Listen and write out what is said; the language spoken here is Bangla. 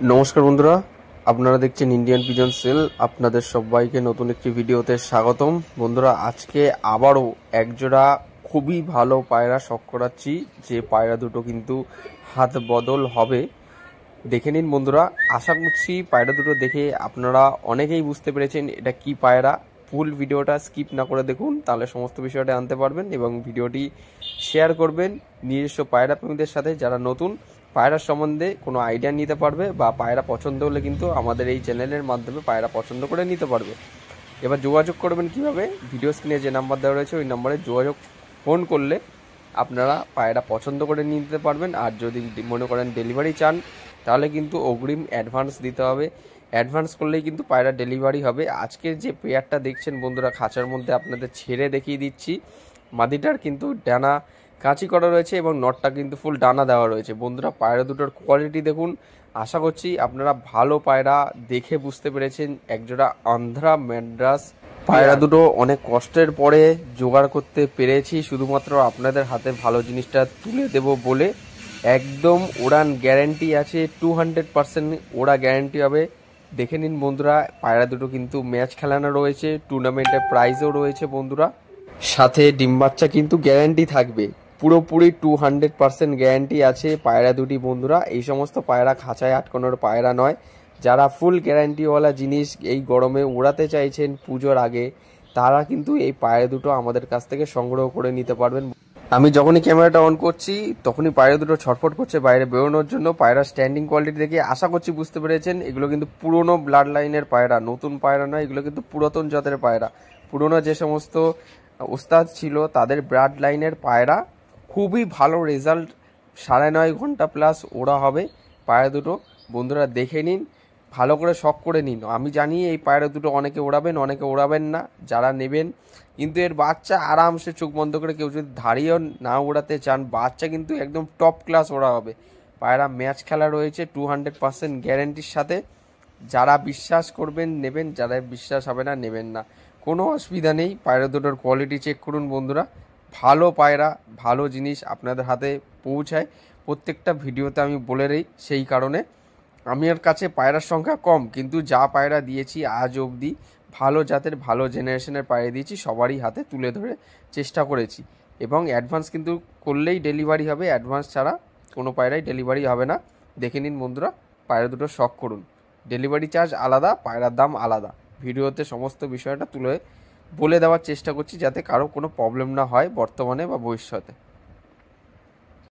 নমস্কার বন্ধুরা, আপনারা দেখছেন ইন্ডিয়ান পিজন সেল। আপনাদের সবাইকে নতুন একটি ভিডিওতে স্বাগতম। বন্ধুরা, আজকে আবারও একজোড়া খুবই ভালো পায়রা শখ করাচ্ছি, যে পায়রা দুটো কিন্তু হাত বদল হবে। দেখে নিন বন্ধুরা, আশা করছি পায়রা দুটো দেখে আপনারা অনেকেই বুঝতে পেরেছেন এটা কি পায়রা। ফুল ভিডিওটা স্কিপ না করে দেখুন, তাহলে সমস্ত বিষয়টা আনতে পারবেন এবং ভিডিওটি শেয়ার করবেন নিজস্ব পায়রা প্রেমীদের সাথে, যারা নতুন পায়রার সম্বন্ধে কোনো আইডিয়া নিতে পারবে বা পায়রা পছন্দ হলে কিন্তু আমাদের এই চ্যানেলের মাধ্যমে পায়রা পছন্দ করে নিতে পারবে। এবার যোগাযোগ করবেন কিভাবে? ভিডিও স্ক্রিনে যে নাম্বার দেওয়া রয়েছে ওই নাম্বারে যোগাযোগ ফোন করলে আপনারা পায়রা পছন্দ করে নিতে পারবেন। আর যদি মনে করেন ডেলিভারি চান, তাহলে কিন্তু অগ্রিম অ্যাডভান্স দিতে হবে। অ্যাডভান্স করলেই কিন্তু পায়রা ডেলিভারি হবে। আজকের যে পেয়ারটা দেখছেন বন্ধুরা, খাঁচার মধ্যে আপনাদের ছেড়ে দেখিয়ে দিচ্ছি। মাদিটার কিন্তু ডানা কাঁচি করা রয়েছে এবং নটটা কিন্তু ফুল ডানা দেওয়া রয়েছে। বন্ধুরা, পায়রা দুটোর কোয়ালিটি দেখুন। আশা করছি আপনারা ভালো পায়রা দেখে বুঝতে পেরেছেন। একজোড়া আন্ধ্রা ম্যাড্রাস পায়রা দুটো অনেক কষ্টের পরে জোগাড় করতে পেরেছি, শুধুমাত্র আপনাদের হাতে ভালো জিনিসটা তুলে দেব বলে। একদম ওড়ান গ্যারেন্টি আছে, 200% ওড়া গ্যারেন্টি হবে। দেখে নিন বন্ধুরা, পায়রা দুটো কিন্তু ম্যাচ খেলানো রয়েছে, টুর্নামেন্টের প্রাইজও রয়েছে বন্ধুরা। সাথে ডিম বাচ্চা কিন্তু গ্যারান্টি থাকবে, পুরোপুরি 200% গ্যারান্টি আছে পায়রা দুটি বন্ধুরা। এই সমস্ত পায়রা খাঁচায় আটকানোর পায়রা নয়। যারা ফুল গ্যারান্টিওয়ালা জিনিস এই গরমে উড়াতে চাইছেন পুজোর আগে, তারা কিন্তু এই পায়রা দুটো আমাদের কাছ থেকে সংগ্রহ করে নিতে পারবেন। আমি যখনই ক্যামেরাটা অন করছি তখনই পায়রা দুটো ছটফট করছে বাইরে বেরোনোর জন্য। পায়রা স্ট্যান্ডিং কোয়ালিটি দেখে আশা করছি বুঝতে পেরেছেন এগুলো কিন্তু পুরনো ব্লাড লাইনের পায়রা, নতুন পায়রা নয়। এগুলো কিন্তু পুরাতন জাতের পায়রা। পুরনো যে সমস্ত ওস্তাদ ছিল তাদের ব্লাড লাইনের পায়রা। খুবই ভালো রেজাল্ট, 9.5 ঘন্টা প্লাস ওড়া হবে পায়রা দুটো। বন্ধুরা দেখে নিন, ভালো করে শখ করে নিন। আমি জানি এই পায়রা দুটো অনেকে ওড়াবেন, অনেকে ওড়াবেন না। যারা নেবেন কিন্তু এর বাচ্চা আরামসে চোখ বন্ধ করে, কেউ যদি দাঁড়িয়েও না ওড়াতে চান, বাচ্চা কিন্তু একদম টপ ক্লাস ওড়া হবে। পায়রা ম্যাচ খেলা রয়েছে 200% গ্যারেন্টির সাথে। যারা বিশ্বাস করবেন নেবেন, যারা বিশ্বাস হবে না নেবেন না, কোনো অসুবিধা নেই। পায়রা দুটোর কোয়ালিটি চেক করুন বন্ধুরা। ভালো পায়রা, ভালো জিনিস আপনাদের হাতে পৌঁছায় প্রত্যেকটা ভিডিওতে আমি বলে রই। সেই কারণে আমার কাছে পায়রার সংখ্যা কম, কিন্তু যা পায়রা দিয়েছি আজ অবধি ভালো জাতের ভালো জেনারেশনের পায়রা দিয়েছি, সবারই হাতে তুলে ধরে চেষ্টা করেছি। এবং অ্যাডভান্স কিন্তু করলেই ডেলিভারি হবে, অ্যাডভান্স ছাড়া কোনো পায়রাই ডেলিভারি হবে না। দেখে নিন বন্ধুরা, পায়রা দুটো শখ করুন। ডেলিভারি চার্জ আলাদা, পায়রার দাম আলাদা। ভিডিওতে সমস্ত বিষয়টা তুলে বলে দেওয়ার চেষ্টা করছি, যাতে কারো কোনো প্রবলেম না হয় বর্তমানে বা ভবিষ্যতে।